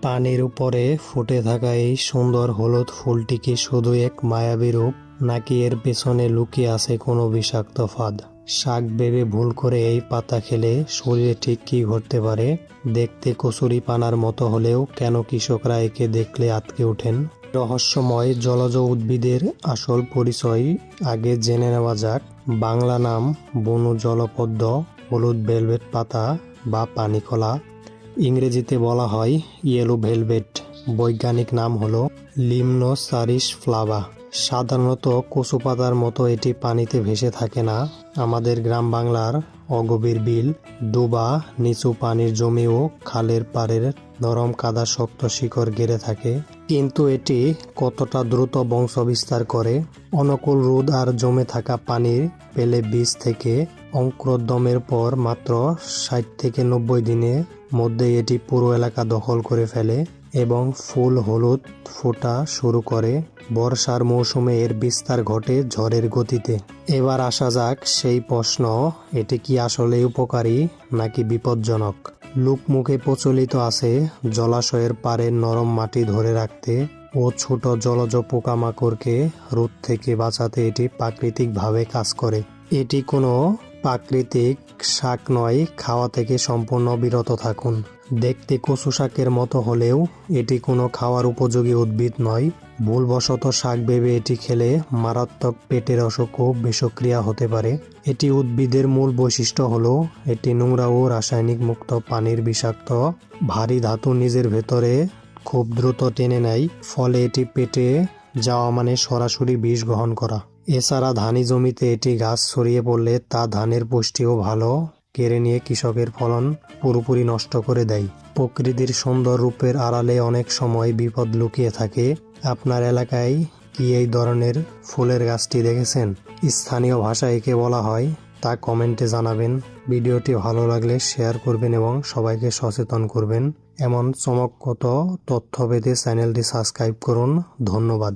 পানির উপরে ফুটে থাকা এই সুন্দর হলুদ ফুলটি কি শুধু এক মায়াবী রূপ, নাকি এর পেছনে লুকিয়ে আছে কোনো বিষাক্ত ফাঁদ? শাক ভেবে ভুল করে এই পাতা খেলে শরীরে ঠিক কি ঘটতে পারে? দেখতে কচুরি পানার মতো হলেও কেন কৃষকরা একে দেখলে আঁতকে ওঠেন? রহস্যময় জলজ উদ্ভিদের আসল পরিচয় আগে জেনে নেওয়া যাক। বাংলা নাম বনু জলপদ্ম, হলুদ ভেলভেট পাতা বা পানিকলা। ইংরেজিতে বলা হয় ইয়েলো ভেলভেট। বৈজ্ঞানিক নাম হলো লিমনোসারিস ফ্লাভা। সাধারণত কচু পাতার মতো এটি পানিতে ভেসে থাকে না। আমাদের গ্রাম বাংলার অগভীর বিল, ডোবা, নিচু পানির জমি ও খালের পাড়ের নরম কাদা শক্ত শিকড় ঘিরে থাকে। কিন্তু এটি কতটা দ্রুত বংশ বিস্তার করে? অনুকূল রোদ আর জমে থাকা পানির পেলে বীজ থেকে অঙ্কুরোদ্গমের পর মাত্র 60 থেকে 90 দিনের মধ্যে এটি পুরো এলাকা দখল করে ফেলে এবং ফুল হলুদ ফোটা শুরু করে। বর্ষার মৌসুমে এর বিস্তার ঘটে ঝড়ের গতিতে। এবার আসা যাক সেই প্রশ্ন, এটি কি আসলে উপকারী নাকি বিপজ্জনক? লোকমুখে প্রচলিত আছে জলাশয়ের পাড়ে নরম মাটি ধরে রাখতে ও ছোট জলজ পোকামাকড়কে রোদ থেকে বাঁচাতে এটি প্রাকৃতিকভাবে কাজ করে। এটি কোনো প্রাকৃতিক শাক নয়, খাওয়া থেকে সম্পূর্ণ বিরত থাকুন। দেখতে কচু শাকের মতো হলেও এটি কোনো খাওয়ার উপযোগী উদ্ভিদ নয়। ভুলবশত শাক ভেবে এটি খেলে মারাত্মক পেটের অসুখ ও বিষক্রিয়া হতে পারে। এটি উদ্ভিদের মূল বৈশিষ্ট্য হলো এটি নোংরা ও রাসায়নিক মুক্ত পানির বিষাক্ত ভারী ধাতু নিজের ভেতরে খুব দ্রুত টেনে নেয়, ফলে এটি পেটে যাওয়া মানে সরাসরি বিষ গ্রহণ করা। এছাড়া ধানি জমিতে এটি গাছ ছড়িয়ে পড়লে তা ধানের পুষ্টিও ভালো কেড়ে নিয়ে কৃষকের ফলন পুরোপুরি নষ্ট করে দেয়। প্রকৃতির সুন্দর রূপের আড়ালে অনেক সময় বিপদ লুকিয়ে থাকে। আপনার এলাকায় কি এই ধরনের ফুলের গাছটি দেখেছেন? স্থানীয় ভাষায় একে বলা হয় তা কমেন্টে জানাবেন। ভিডিওটি ভালো লাগলে শেয়ার করবেন এবং সবাইকে সচেতন করবেন। এমন চমকপ্রদ তথ্য পেতে চ্যানেলটি সাবস্ক্রাইব করুন। ধন্যবাদ।